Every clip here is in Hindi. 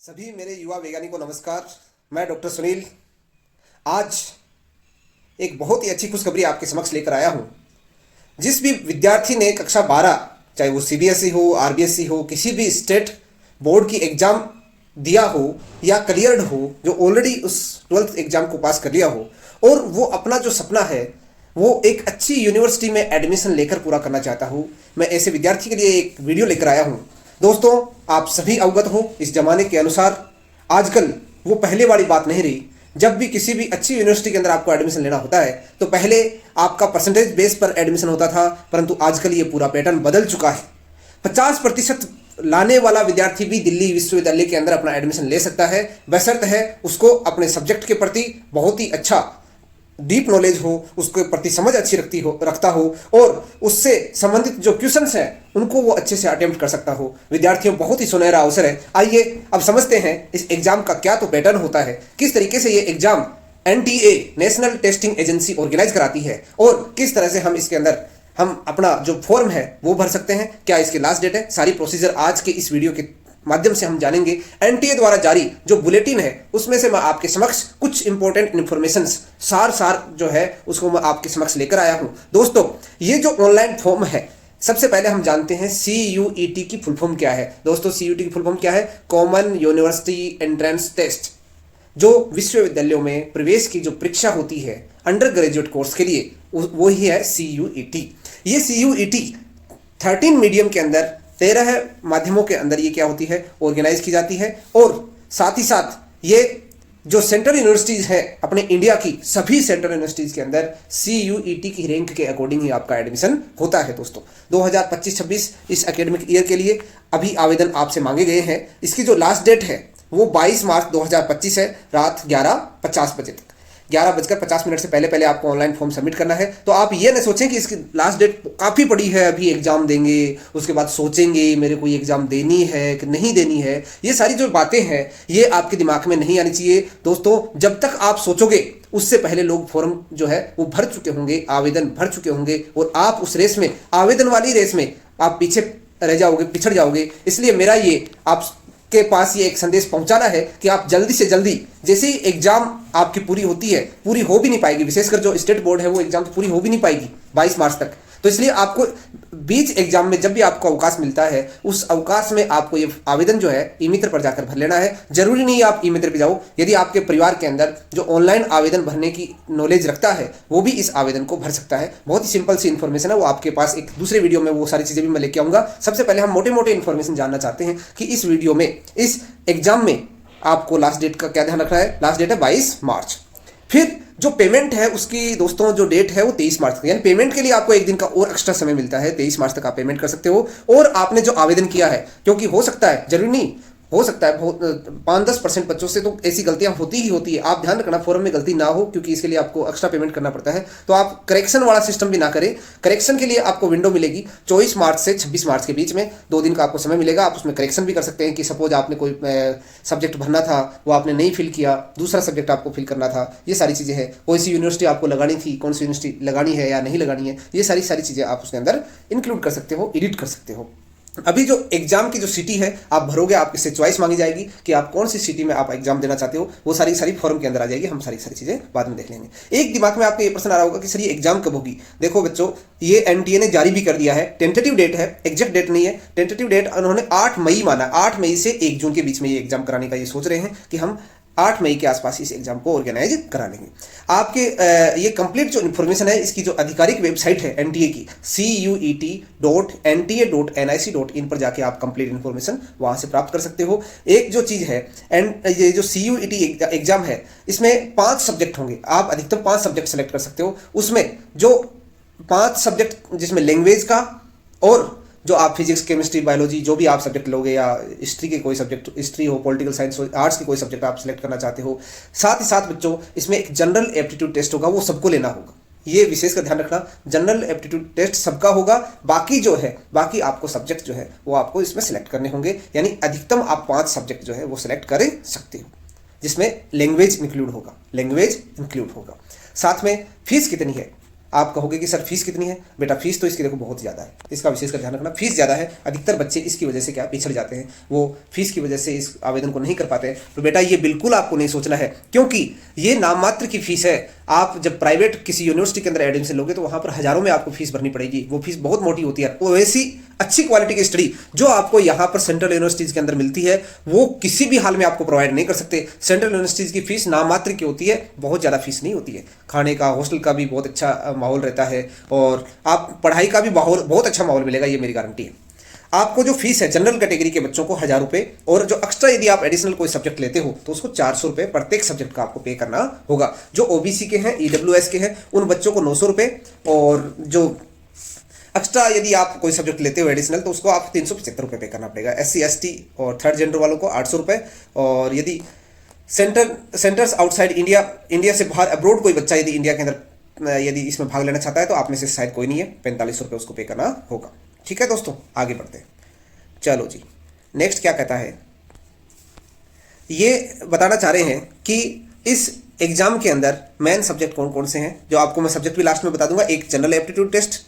सभी मेरे युवा वैज्ञानिकों को नमस्कार। मैं डॉक्टर सुनील आज एक बहुत ही अच्छी खुशखबरी आपके समक्ष लेकर आया हूँ। जिस भी विद्यार्थी ने कक्षा 12 चाहे वो सीबीएसई हो, आरबीएसई हो, किसी भी स्टेट बोर्ड की एग्ज़ाम दिया हो या क्लियर्ड हो, जो ऑलरेडी उस 12th एग्ज़ाम को पास कर लिया हो और वो अपना जो सपना है वो एक अच्छी यूनिवर्सिटी में एडमिशन लेकर पूरा करना चाहता हूँ, मैं ऐसे विद्यार्थी के लिए एक वीडियो लेकर आया हूँ। दोस्तों, आप सभी अवगत हो इस जमाने के अनुसार आजकल वो पहले वाली बात नहीं रही। जब भी किसी भी अच्छी यूनिवर्सिटी के अंदर आपको एडमिशन लेना होता है तो पहले आपका परसेंटेज बेस पर एडमिशन होता था, परंतु आजकल ये पूरा पैटर्न बदल चुका है। 50% लाने वाला विद्यार्थी भी दिल्ली विश्वविद्यालय के अंदर अपना एडमिशन ले सकता है, बशर्त है उसको अपने सब्जेक्ट के प्रति बहुत ही अच्छा डीप नॉलेज हो, उसके प्रति समझ अच्छी रखता हो और उससे संबंधित जो क्वेश्चंस हैं उनको वो अच्छे से अटेम्प्ट कर सकता हो। विद्यार्थियों बहुत ही सुनहरा अवसर है। आइए अब समझते हैं इस एग्जाम का क्या तो पैटर्न होता है, किस तरीके से ये exam NTA national testing agency organise कराती है और किस तरह से हम इसके अंदर हम अपना जो फॉर्म है वो भर सकते हैं, क्या इसकी लास्ट डेट है। सारी प्रोसीजर आज के इस वीडियो के माध्यम से हम जानेंगे। एनटीए द्वारा जारी जो बुलेटिन है उसमें से मैं आपके समक्ष कुछ इंपॉर्टेंट इंफॉर्मेशन सार जो है उसको मैं आपके समक्ष लेकर आया हूं। दोस्तों, ये जो ऑनलाइन फॉर्म है, सबसे पहले हम जानते हैं CUET की फुल फॉर्म क्या है। दोस्तों, CUET की फुल फॉर्म क्या है? Common university entrance test. जो विश्वविद्यालयों में प्रवेश की जो परीक्षा होती है अंडर ग्रेजुएट कोर्स के लिए, वो ही है CUET। ये CUET 13 मीडियम के अंदर 13 माध्यमों के अंदर ये क्या होती है, ऑर्गेनाइज की जाती है। और साथ ही साथ ये जो सेंट्रल यूनिवर्सिटीज़ हैं अपने इंडिया की, सभी सेंट्रल यूनिवर्सिटीज़ के अंदर CUET की रैंक के अकॉर्डिंग ही आपका एडमिशन होता है। दोस्तों, 2025-26 इस एकेडमिक ईयर के लिए अभी आवेदन आपसे मांगे गए हैं। इसकी जो लास्ट डेट है वो 22 मार्च 2025 है, रात 11:50 बजे तक। 11:50 से पहले आपको ऑनलाइन फॉर्म सबमिट करना है। तो आप ये न सोचें कि इसकी लास्ट डेट काफ़ी पड़ी है, अभी एग्जाम देंगे उसके बाद सोचेंगे मेरे को ये एग्जाम देनी है कि नहीं देनी है। ये सारी जो बातें हैं ये आपके दिमाग में नहीं आनी चाहिए। दोस्तों, जब तक आप सोचोगे उससे पहले लोग फॉर्म जो है वो भर चुके होंगे, आवेदन भर चुके होंगे और आप उस रेस में, आवेदन वाली रेस में आप पीछे रह जाओगे, पिछड़ जाओगे। इसलिए मेरा ये आप के पास ये एक संदेश पहुंचाना है कि आप जल्दी से जल्दी, जैसे ही एग्जाम आपकी पूरी होती है, पूरी हो भी नहीं पाएगी, विशेषकर जो स्टेट बोर्ड है वो एग्जाम तो पूरी हो भी नहीं पाएगी 22 मार्च तक। तो इसलिए आपको बीच एग्जाम में जब भी आपको अवकाश मिलता है उस अवकाश में आपको ये आवेदन जो है ई मित्र पर जाकर भर लेना है। जरूरी नहीं आप ई मित्र पर जाओ, यदि आपके परिवार के अंदर जो ऑनलाइन आवेदन भरने की नॉलेज रखता है वो भी इस आवेदन को भर सकता है। बहुत ही सिंपल सी इन्फॉर्मेशन है, वो आपके पास एक दूसरे वीडियो में वो सारी चीज़ें भी मैं लेके आऊँगा। सबसे पहले हम मोटे मोटे इन्फॉर्मेशन जानना चाहते हैं कि इस वीडियो में, इस एग्जाम में आपको लास्ट डेट का क्या ध्यान रखना है। लास्ट डेट है 22 मार्च। फिर जो पेमेंट है उसकी दोस्तों जो डेट है वो 23 मार्च तक, यानी पेमेंट के लिए आपको एक दिन का और एक्स्ट्रा समय मिलता है। 23 मार्च तक आप पेमेंट कर सकते हो। और आपने जो आवेदन किया है, क्योंकि हो सकता है, जरूरी नहीं, हो सकता है बहुत 5-10% बच्चों से तो ऐसी गलतियां होती ही होती है। आप ध्यान रखना फॉर्म में गलती ना हो, क्योंकि इसके लिए आपको एक्स्ट्रा पेमेंट करना पड़ता है। तो आप करेक्शन वाला सिस्टम भी ना करें। करेक्शन के लिए आपको विंडो मिलेगी 24 मार्च से 26 मार्च के बीच में, 2 दिन का आपको समय मिलेगा। आप उसमें करेक्शन भी कर सकते हैं कि सपोज आपने कोई सब्जेक्ट भरना था वो आपने नहीं फिल किया, दूसरा सब्जेक्ट आपको फिल करना था, ये सारी चीज़ें हैं। कोई सी यूनिवर्सिटी आपको लगानी थी, कौन सी यूनिवर्सिटी लगानी है या नहीं लगानी है, ये सारी चीज़ें आप उसके अंदर इंक्लूड कर सकते हो, एडिट कर सकते हो। अभी जो एग्जाम की जो सिटी है आप भरोगे, आपसे चॉइस मांगी जाएगी कि आप कौन सी सिटी में आप एग्जाम देना चाहते हो, वो सारी फॉर्म के अंदर आ जाएगी। हम सारी चीज़ें बाद में देख लेंगे। एक दिमाग में आपको ये प्रश्न आ रहा होगा कि सर ये एग्जाम कब होगी। देखो बच्चों, ये एनटीए ने जारी भी कर दिया है, टेंटेटिव डेट है, एग्जैक्ट डेट नहीं है। टेंटेटिव डेट उन्होंने 8 मई माना, 8 मई से 1 जून के बीच में ये एग्जाम कराने का ये सोच रहे हैं कि हम 8 मई के आसपास इस एग्जाम को ऑर्गेनाइज करा लेंगे। आपके ये कंप्लीट जो इन्फॉर्मेशन है इसकी जो आधिकारिक वेबसाइट है एनटीए की, CUET.nta.nic.in पर जाके आप कंप्लीट इन्फॉर्मेशन वहां से प्राप्त कर सकते हो। एक जो चीज़ है, एंड ये जो CUET एग्जाम है इसमें 5 सब्जेक्ट होंगे। आप अधिकतम 5 सब्जेक्ट सेलेक्ट कर सकते हो। उसमें जो 5 सब्जेक्ट, जिसमें लैंग्वेज का और जो आप फिजिक्स, केमिस्ट्री, बायोलॉजी जो भी आप सब्जेक्ट लोगे, या हिस्ट्री के कोई सब्जेक्ट, हिस्ट्री हो, पॉलिटिकल साइंस हो, आर्ट्स के कोई सब्जेक्ट आप सिलेक्ट करना चाहते हो। साथ ही साथ बच्चों इसमें एक जनरल एप्टीट्यूड टेस्ट होगा, वो सबको लेना होगा। ये विशेष का ध्यान रखना, जनरल एप्टीट्यूड टेस्ट सबका होगा। बाकी जो है, बाकी आपको सब्जेक्ट जो है वो आपको इसमें सिलेक्ट करने होंगे, यानी अधिकतम आप 5 सब्जेक्ट जो है वो सिलेक्ट कर सकते हो, जिसमें लैंग्वेज इंक्लूड होगा। साथ में फीस कितनी है? आप कहोगे कि सर फीस कितनी है? बेटा फीस तो इसकी देखो बहुत ज़्यादा है, इसका विशेष कर ध्यान रखना। फीस ज़्यादा है, अधिकतर बच्चे इसकी वजह से क्या पिछड़ जाते हैं, वो फीस की वजह से इस आवेदन को नहीं कर पाते हैं। तो बेटा ये बिल्कुल आपको नहीं सोचना है, क्योंकि ये नाम मात्र की फीस है। आप जब प्राइवेट किसी यूनिवर्सिटी के अंदर एडमिशन लोगे तो वहाँ पर हज़ारों में आपको फीस भरनी पड़ेगी, वो फीस बहुत मोटी होती है। वो ऐसी अच्छी क्वालिटी की स्टडी जो आपको यहाँ पर सेंट्रल यूनिवर्सिटीज़ के अंदर मिलती है वो किसी भी हाल में आपको प्रोवाइड नहीं कर सकते। सेंट्रल यूनिवर्सिटीज़ की फीस नाम मात्र की होती है, बहुत ज़्यादा फीस नहीं होती है। खाने का, हॉस्टल का भी बहुत अच्छा माहौल रहता है और आप पढ़ाई का भी माहौल, बहुत अच्छा माहौल मिलेगा, ये मेरी गारंटी है। आपको जो फीस है जनरल कैटेगरी के बच्चों को 1000 रुपये, और जो एक्स्ट्रा यदि आप एडिशनल कोई सब्जेक्ट लेते हो तो उसको 400 रुपये प्रत्येक सब्जेक्ट का आपको पे करना होगा। जो ओबीसी के हैं, ईडब्ल्यूएस के हैं, उन बच्चों को 900 रुपये, और जो एक्स्ट्रा यदि आप कोई सब्जेक्ट लेते हो एडिशनल तो उसको आप 375 रुपये पे करना पड़ेगा। SC ST और थर्ड जेंडर वालों को 800 रुपये, और यदि सेंटर्स आउटसाइड इंडिया से बाहर अब्रोड कोई बच्चा यदि इंडिया के अंदर यदि इसमें भाग लेना चाहता है तो आप में से शायद कोई नहीं है, 45 रुपये उसको पे करना होगा। ठीक है दोस्तों, आगे बढ़ते हैं। चलो जी, नेक्स्ट क्या कहता है, ये बताना चाह रहे हैं कि इस एग्जाम के अंदर मेन सब्जेक्ट कौन कौन से हैं, जो आपको मैं सब्जेक्ट भी लास्ट में बता दूंगा। एक जनरल एप्टीट्यूड टेस्ट,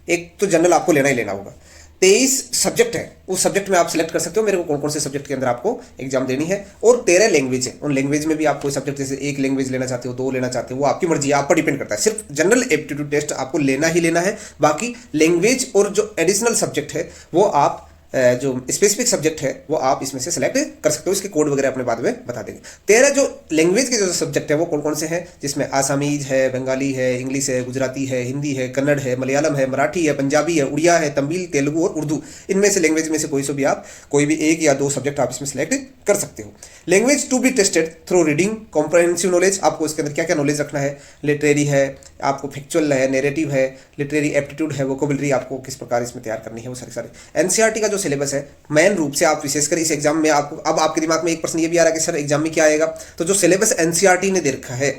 एक तो जनरल आपको लेना ही लेना होगा। 23 सब्जेक्ट है, उस सब्जेक्ट में आप सिलेक्ट कर सकते हो मेरे को कौन कौन से सब्जेक्ट के अंदर आपको एग्जाम देनी है, और 13 लैंग्वेज है। उन लैंग्वेज में भी आप कोई सब्जेक्ट जैसे एक लैंग्वेज लेना चाहते हो, 2 लेना चाहते हो, वो आपकी मर्जी है, आप पर डिपेंड करता है। सिर्फ जनरल एप्टीट्यूड टेस्ट आपको लेना ही लेना है, बाकी लैंग्वेज और जो एडिशनल सब्जेक्ट है वो आप जो स्पेसिफिक सब्जेक्ट है वो आप इसमें से सेलेक्ट कर सकते हो। इसके कोड वगैरह अपने बाद में बता देंगे। 13 जो लैंग्वेज के जो सब्जेक्ट है वो कौन कौन से हैं, जिसमें आसामीज है, बंगाली है, इंग्लिश है, गुजराती है, हिंदी है, कन्नड़ है, मलयालम है, मराठी है, पंजाबी है, उड़िया है, तमिल, तेलुगु और उर्दू। इनमें से लैंग्वेज में से कोई भी आप कोई भी 1 या 2 सब्जेक्ट आप इसमें सेलेक्ट कर सकते हो। Language to be tested through reading comprehensive knowledge, आपको इसके अंदर क्या क्या नॉलेज रखना है। लिटरेरी है, आपको फिक्चुअल है, नैरेटिव है, लिटरेरी एप्टीट्यूड है, वोकेबुलरी आपको किस प्रकार इसमें तैयार करनी है, वो सारे एनसीईआरटी का जो सिलेबस है मेन रूप से आप विशेषकर इस एग्जाम में आपको, अब आपके दिमाग में एक प्रश्न ये भी आ रहा है कि सर एग्जाम में क्या आएगा, तो जो सिलेबस एनसीईआरटी ने दे रखा है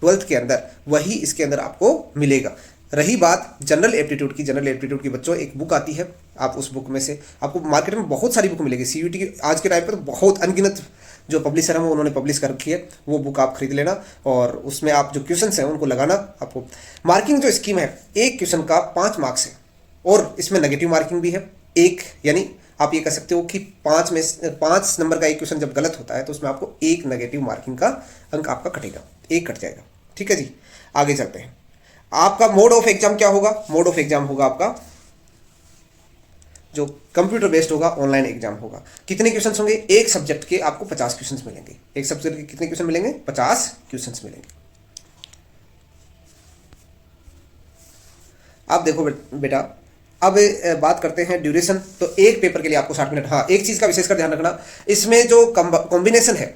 12th के अंदर वही इसके अंदर आपको मिलेगा। रही बात जनरल एप्टीट्यूड की, जनरल एप्टीट्यूड की बच्चों एक बुक आती है, आप उस बुक में से आपको मार्केट में बहुत सारी बुक मिलेगी। सीयूईटी की आज के टाइम पर तो बहुत अनगिनत जो पब्लिशर हैं उन्होंने पब्लिश कर रखी है, वो बुक आप खरीद लेना और उसमें आप जो क्वेश्चंस हैं उनको लगाना। आपको मार्किंग जो स्कीम है, एक क्वेश्चन का 5 मार्क्स है और इसमें नेगेटिव मार्किंग भी है एक, यानी आप ये कह सकते हो कि 5 नंबर का एक क्वेश्चन जब गलत होता है तो उसमें आपको एक नेगेटिव मार्किंग का अंक आपका कटेगा, एक कट जाएगा। ठीक है जी, आगे चलते हैं। आपका मोड ऑफ एग्जाम क्या होगा? मोड ऑफ एग्जाम होगा आपका जो कंप्यूटर बेस्ड होगा, ऑनलाइन एग्जाम होगा। कितने क्वेश्चंस होंगे? एक सब्जेक्ट के आपको 50 क्वेश्चंस मिलेंगे। एक सब्जेक्ट के कितने क्वेश्चन मिलेंगे? 50 क्वेश्चंस मिलेंगे। अब देखो बेटा, अब बात करते हैं ड्यूरेशन। तो एक पेपर के लिए आपको 60 मिनट। हाँ, एक चीज़ का विशेषकर ध्यान रखना, इसमें जो कॉम्बिनेशन है,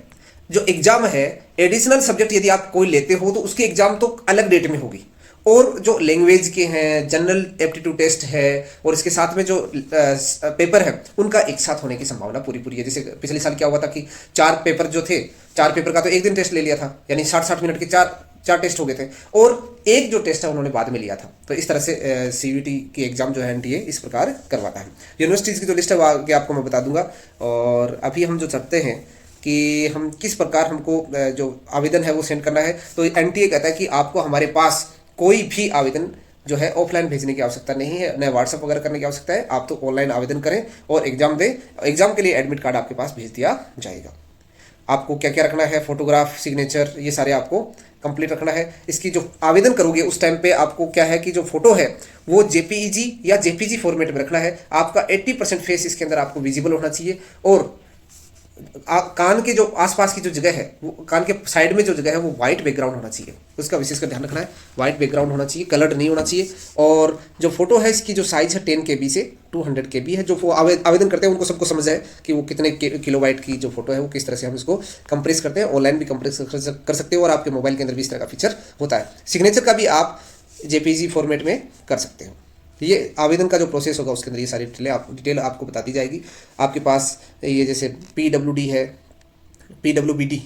जो एग्जाम है, एडिशनल सब्जेक्ट यदि आप कोई लेते हो तो उसकी एग्जाम तो अलग डेट में होगी, और जो लैंग्वेज के हैं, जनरल एप्टीट्यूड टेस्ट है और इसके साथ में जो पेपर है उनका एक साथ होने की संभावना पूरी है। जैसे पिछले साल क्या हुआ था कि 4 पेपर जो थे, 4 पेपर का तो एक दिन टेस्ट ले लिया था, यानी 60 मिनट के 4 टेस्ट हो गए थे, और एक जो टेस्ट है उन्होंने बाद में लिया था। तो इस तरह से सीयूईटी की एग्जाम जो है एनटीए इस प्रकार करवाता है। यूनिवर्सिटीज़ की जो लिस्ट है वो आगे आपको मैं बता दूंगा। और अभी हम जो चलते हैं कि हम किस प्रकार हमको जो आवेदन है वो सेंड करना है, तो एनटीए कहता है कि आपको हमारे पास कोई भी आवेदन जो है ऑफलाइन भेजने की आवश्यकता नहीं है, न व्हाट्सएप वगैरह करने की आवश्यकता है। आप तो ऑनलाइन आवेदन करें और एग्जाम दें। एग्जाम के लिए एडमिट कार्ड आपके पास भेज दिया जाएगा। आपको क्या क्या रखना है, फोटोग्राफ, सिग्नेचर, ये सारे आपको कंप्लीट रखना है। इसकी जो आवेदन करोगे उस टाइम पे आपको क्या है कि जो फोटो है वो जेपीईजी या जेपीजी फॉर्मेट में रखना है। आपका 80% फेस इसके अंदर आपको विजिबल होना चाहिए, और कान के जो आसपास की जो जगह है, वो कान के साइड में जो जगह है वो व्हाइट बैकग्राउंड होना चाहिए, उसका विशेषकर ध्यान रखना है। व्हाइट बैकग्राउंड होना चाहिए, कलर्ड नहीं होना चाहिए। और जो फोटो है इसकी जो साइज है 10 KB से 200 KB है। जो आवेदन करते हैं उनको सबको समझ है कि वो कितने किलोबाइट की जो फोटो है वो किस तरह से हम इसको कंप्रेस करते हैं। ऑनलाइन भी कंप्रेस कर सकते हो और आपके मोबाइल के अंदर भी इस तरह का फीचर होता है। सिग्नेचर का भी आप जेपीजी फॉर्मेट में कर सकते हो। ये आवेदन का जो प्रोसेस होगा उसके अंदर ये सारी डिटेल आपको बता दी जाएगी। आपके पास ये जैसे PWD है, PWBD,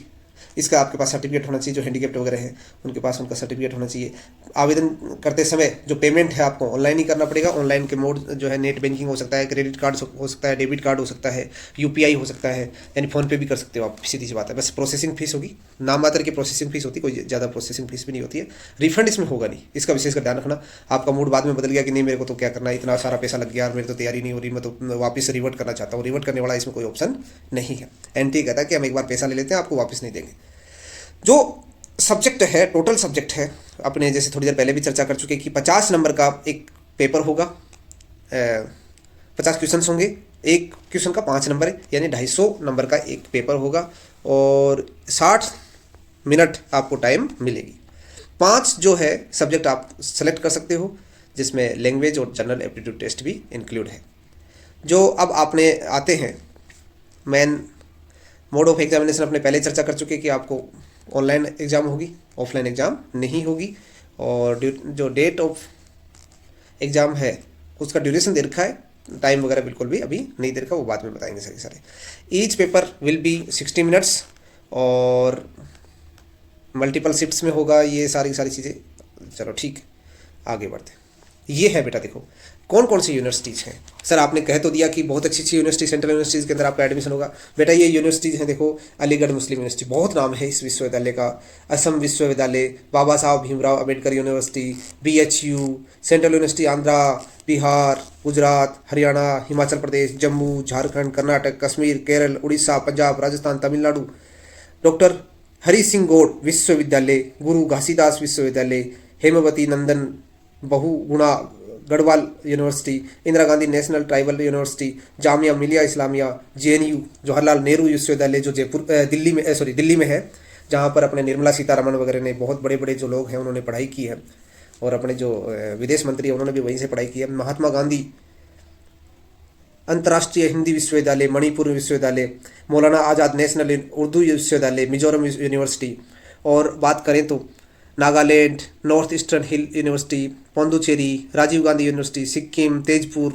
इसका आपके पास सर्टिफिकेट होना चाहिए। जो हैंडीकेप्ट वगैरह हैं उनके पास उनका सर्टिफिकेट होना चाहिए। आवेदन करते समय जो पेमेंट है आपको ऑनलाइन ही करना पड़ेगा। ऑनलाइन के मोड जो है नेट बैंकिंग हो सकता है, क्रेडिट कार्ड हो सकता है, डेबिट कार्ड हो सकता है, यूपीआई हो सकता है, यानी फ़ोन पे भी कर सकते हो आप। सीधी सी बात है, बस प्रोसेसिंग फीस होगी, नाम मात्र की प्रोसेसिंग फीस होती है, कोई ज़्यादा प्रोसेसिंग फीस भी नहीं होती है। रिफंड इसमें होगा नहीं, इसका विशेषकर ध्यान रखना। आपका मूड बाद में बदल गया कि नहीं मेरे को तो क्या करना है, इतना सारा पैसा लग गया और मेरी तो तैयारी नहीं हो रही, मैं तो वापस रिवर्ट करना चाहता हूँ। रिवर्ट करने वाला इसमें कोई ऑप्शन नहीं है। एनटी कहता है कि हम एक बार पैसा ले लेते हैं, आपको वापस नहीं देंगे। जो सब्जेक्ट है, टोटल सब्जेक्ट है, अपने जैसे थोड़ी देर पहले भी चर्चा कर चुके कि 50 नंबर का एक पेपर होगा, 50 क्वेश्चन होंगे, एक क्वेश्चन का 5 नंबर है, यानी 250 नंबर का एक पेपर होगा और 60 मिनट आपको टाइम मिलेगी। 5 जो है सब्जेक्ट आप सेलेक्ट कर सकते हो, जिसमें लैंग्वेज और जनरल एप्टीट्यूड टेस्ट भी इंक्लूड है। जो अब आपने आते हैं मेन मोड ऑफ एग्जामिनेशन, अपने पहले चर्चा कर चुके कि आपको ऑनलाइन एग्ज़ाम होगी, ऑफलाइन एग्ज़ाम नहीं होगी। और जो डेट ऑफ एग्ज़ाम है उसका ड्यूरेशन दे रखा है, टाइम वगैरह बिल्कुल भी अभी नहीं दे रखा, वो बाद में बताएंगे सारे। Each paper will be 60 minutes और मल्टीपल शिफ्ट्स में होगा, ये सारी चीज़ें। चलो ठीक, आगे बढ़ते। ये है बेटा, देखो कौन कौन सी यूनिवर्सिटीज़ हैं। सर आपने कह तो दिया कि बहुत अच्छी यूनिवर्सिटी, सेंट्रल यूनिवर्सिटीज़ के अंदर आपका एडमिशन होगा। बेटा ये यूनिवर्सिटीज़ हैं, देखो अलीगढ़ मुस्लिम यूनिवर्सिटी, बहुत नाम है इस विश्वविद्यालय का। असम विश्वविद्यालय, Baba Saheb Bhimrao Ambedkar university, BHU, central university Andhra, Bihar, Gujarat, Haryana, Himachal Pradesh, Jammu, Jharkhand, Karnataka, Kashmir, Kerala, Orissa, Punjab, Rajasthan, Tamil Nadu. Doctor Hari Singh Gaur विश्वविद्यालय, गुरु घासीदास विश्वविद्यालय, Hemvati Nandan Bahuguna Garhwal university, Indira Gandhi national tribal university, Jamia Millia Islamia, JNU Jawaharlal Nehru विश्वविद्यालय जो दिल्ली में है, जहाँ पर अपने निर्मला सीतारमण वगैरह ने, बहुत बड़े बड़े जो लोग हैं उन्होंने पढ़ाई की है, और अपने जो विदेश मंत्री हैं उन्होंने भी वहीं से पढ़ाई की है। महात्मा गांधी अंतर्राष्ट्रीय हिंदी विश्वविद्यालय, मणिपुर विश्वविद्यालय, मौलाना आज़ाद नेशनल उर्दू विश्वविद्यालय, मिजोरम यूनिवर्सिटी। और बात करें तो नागालैंड नॉर्थ ईस्टर्न हिल यूनिवर्सिटी, पौंडुचेरी, राजीव गांधी यूनिवर्सिटी, सिक्किम, तेजपुर।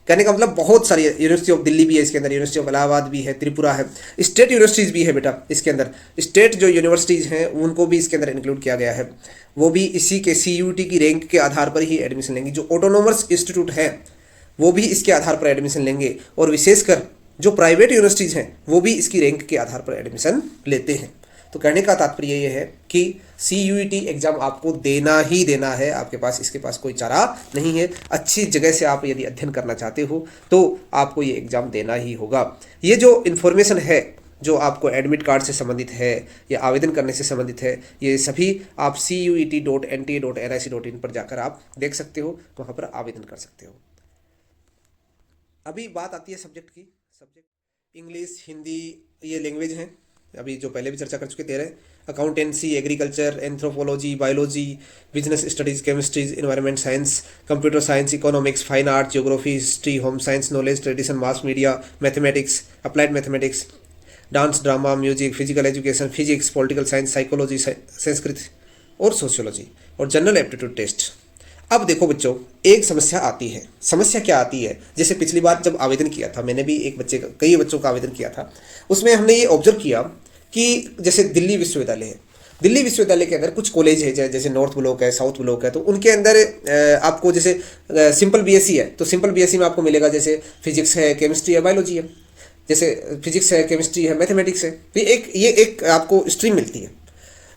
कहने का मतलब बहुत सारी, यूनिवर्सिटी ऑफ दिल्ली भी है इसके अंदर, यूनिवर्सिटी ऑफ इलाहाबाद भी है, त्रिपुरा है, स्टेट यूनिवर्सिटीज़ भी है बेटा इसके अंदर। स्टेट जो यूनिवर्सिटीज़ हैं उनको भी इसके अंदर इंक्लूड किया गया है। वो भी इसी के CUET की रैंक के आधार पर ही एडमिशन लेंगी। जो ऑटोनोमस इंस्टीट्यूट है वो भी इसके आधार पर एडमिशन लेंगे, और विशेषकर जो प्राइवेट यूनिवर्सिटीज़ हैं वो भी इसकी रैंक के आधार पर एडमिशन लेते हैं। तो कहने का तात्पर्य ये है कि CUET एग्ज़ाम आपको देना ही देना है, आपके पास इसके पास कोई चारा नहीं है। अच्छी जगह से आप यदि अध्ययन करना चाहते हो तो आपको ये एग्ज़ाम देना ही होगा। ये जो इन्फॉर्मेशन है जो आपको एडमिट कार्ड से संबंधित है या आवेदन करने से संबंधित है, ये सभी आप CUET.NTA.nic.in पर जाकर आप देख सकते हो, वहाँ पर आवेदन कर सकते हो। अभी बात आती है सब्जेक्ट की। सब्जेक्ट इंग्लिश, हिंदी, ये लैंग्वेज हैं, अभी जो पहले भी चर्चा कर चुके 13। Accountancy, agriculture, anthropology, biology, business studies, chemistries, environment science, computer science, economics, fine art, geography, history, home science, knowledge, tradition, mass media, mathematics, applied mathematics, dance, drama, music, physical education, physics, political science, psychology, Sanskrit और सोशियोलॉजी, और जनरल एप्टीट्यूड टेस्ट। अब देखो बच्चों, एक समस्या आती है। समस्या क्या आती है? जैसे पिछली बार जब आवेदन किया था, मैंने भी कई बच्चों का आवेदन किया था, उसमें हमने ये ऑब्जर्व किया कि जैसे दिल्ली विश्वविद्यालय है, दिल्ली विश्वविद्यालय के अंदर कुछ कॉलेज है, जैसे नॉर्थ ब्लॉक है, साउथ ब्लॉक है, तो उनके अंदर आपको जैसे सिंपल BSc है तो सिंपल BSc में आपको मिलेगा जैसे फिजिक्स है, केमिस्ट्री है, बायोलॉजी है, जैसे फिजिक्स है, केमिस्ट्री है, मैथमेटिक्स है, तो ये एक आपको स्ट्रीम मिलती है।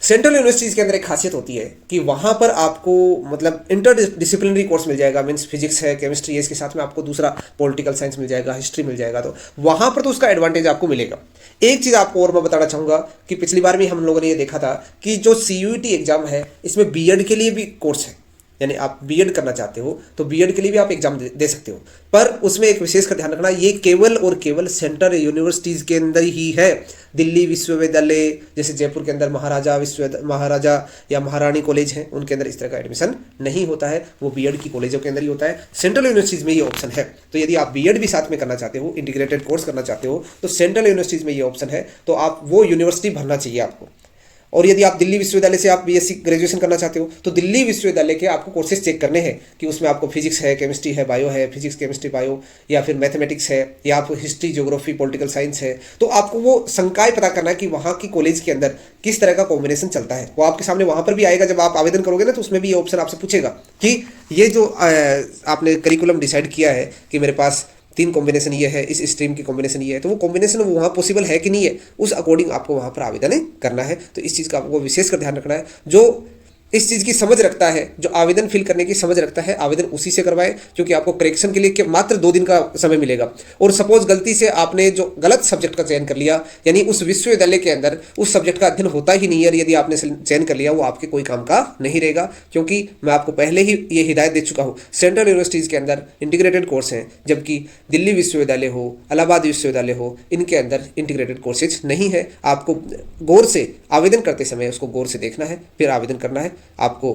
सेंट्रल यूनिवर्सिटीज़ के अंदर एक खासियत होती है कि वहाँ पर आपको मतलब इंटर डिसिप्लिनरी कोर्स मिल जाएगा, मीन्स फिजिक्स है, केमिस्ट्री है, इसके साथ में आपको दूसरा पॉलिटिकल साइंस मिल जाएगा, हिस्ट्री मिल जाएगा, तो वहाँ पर तो उसका एडवांटेज आपको मिलेगा। एक चीज़ आपको और मैं बताना चाहूँगा कि पिछली बार भी हम लोगों ने ये देखा था कि जो CUET एग्ज़ाम है इसमें B.Ed के लिए भी कोर्स है, यानी आप B.Ed करना चाहते हो तो B.Ed के लिए भी आप एग्जाम दे सकते हो, पर उसमें एक विशेष का ध्यान रखना, ये केवल और केवल सेंट्रल यूनिवर्सिटीज़ के अंदर ही है। दिल्ली विश्वविद्यालय, जैसे जयपुर के अंदर महाराजा या महारानी कॉलेज हैं, उनके अंदर इस तरह का एडमिशन नहीं होता है, वो B.Ed की कॉलेजों के अंदर ही होता है। सेंट्रल यूनिवर्सिटीज़ में ये ऑप्शन है, तो यदि आप B.Ed भी साथ में करना चाहते हो, इंटीग्रेटेड कोर्स करना चाहते हो, तो सेंट्रल यूनिवर्सिटीज़ में ये ऑप्शन है, तो आप वो यूनिवर्सिटी भरना चाहिए आपको। और यदि आप दिल्ली विश्वविद्यालय से आप बीएससी ग्रेजुएशन करना चाहते हो तो दिल्ली विश्वविद्यालय के आपको कोर्सेज चेक करने हैं कि उसमें आपको फिजिक्स है, केमिस्ट्री है, बायो है, फिजिक्स केमिस्ट्री बायो, या फिर मैथमेटिक्स है, या आपको हिस्ट्री ज्योग्राफी पॉलिटिकल साइंस है। तो आपको वो संकाय पता करना है कि वहाँ की कॉलेज के अंदर किस तरह का कॉम्बिनेशन चलता है। वो आपके सामने वहाँ पर भी आएगा जब आप आवेदन करोगे ना, तो उसमें भी ये ऑप्शन आपसे पूछेगा कि ये जो आपने करिकुलम डिसाइड किया है कि मेरे पास 3 कॉम्बिनेशन ये है, इस स्ट्रीम की कॉम्बिनेशन ये है, तो वो कॉम्बिनेशन वहाँ पॉसिबल है कि नहीं है, उस अकॉर्डिंग आपको वहाँ पर आवेदन करना है। तो इस चीज़ का आपको विशेष कर ध्यान रखना है। जो इस चीज़ की समझ रखता है, जो आवेदन फिल करने की समझ रखता है, आवेदन उसी से करवाएं, क्योंकि आपको करेक्शन के लिए मात्र 2 दिन का समय मिलेगा। और सपोज गलती से आपने जो गलत सब्जेक्ट का चयन कर लिया, यानी उस विश्वविद्यालय के अंदर उस सब्जेक्ट का अध्ययन होता ही नहीं है, यदि आपने चयन कर लिया, वो आपके कोई काम का नहीं रहेगा। क्योंकि मैं आपको पहले ही ये हिदायत दे चुका हूँ, सेंट्रल यूनिवर्सिटीज़ के अंदर इंटीग्रेटेड कोर्स हैं, जबकि दिल्ली विश्वविद्यालय हो, इलाहाबाद विश्वविद्यालय हो, इनके अंदर इंटीग्रेटेड कोर्सेज नहीं है। आपको गौर से आवेदन करते समय उसको गौर से देखना है, फिर आवेदन करना है। आपको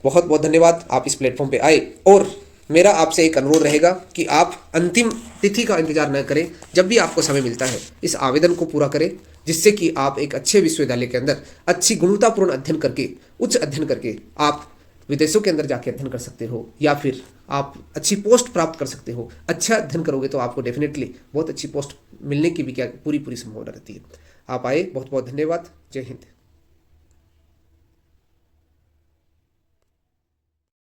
बहुत बहुत धन्यवाद, आप इस प्लेटफॉर्म पे आए। और मेरा आपसे एक अनुरोध रहेगा कि आप अंतिम तिथि का इंतजार न करें, जब भी आपको समय मिलता है इस आवेदन को पूरा करें, जिससे कि आप एक अच्छे विश्वविद्यालय के अंदर अच्छी गुणवत्तापूर्ण अध्ययन करके, उच्च अध्ययन करके आप विदेशों के अंदर जाके अध्ययन कर सकते हो, या फिर आप अच्छी पोस्ट प्राप्त कर सकते हो। अच्छा अध्ययन करोगे तो आपको डेफिनेटली बहुत अच्छी पोस्ट मिलने की भी क्या पूरी संभावना रहती है। आप आए, बहुत बहुत धन्यवाद। जय हिंद।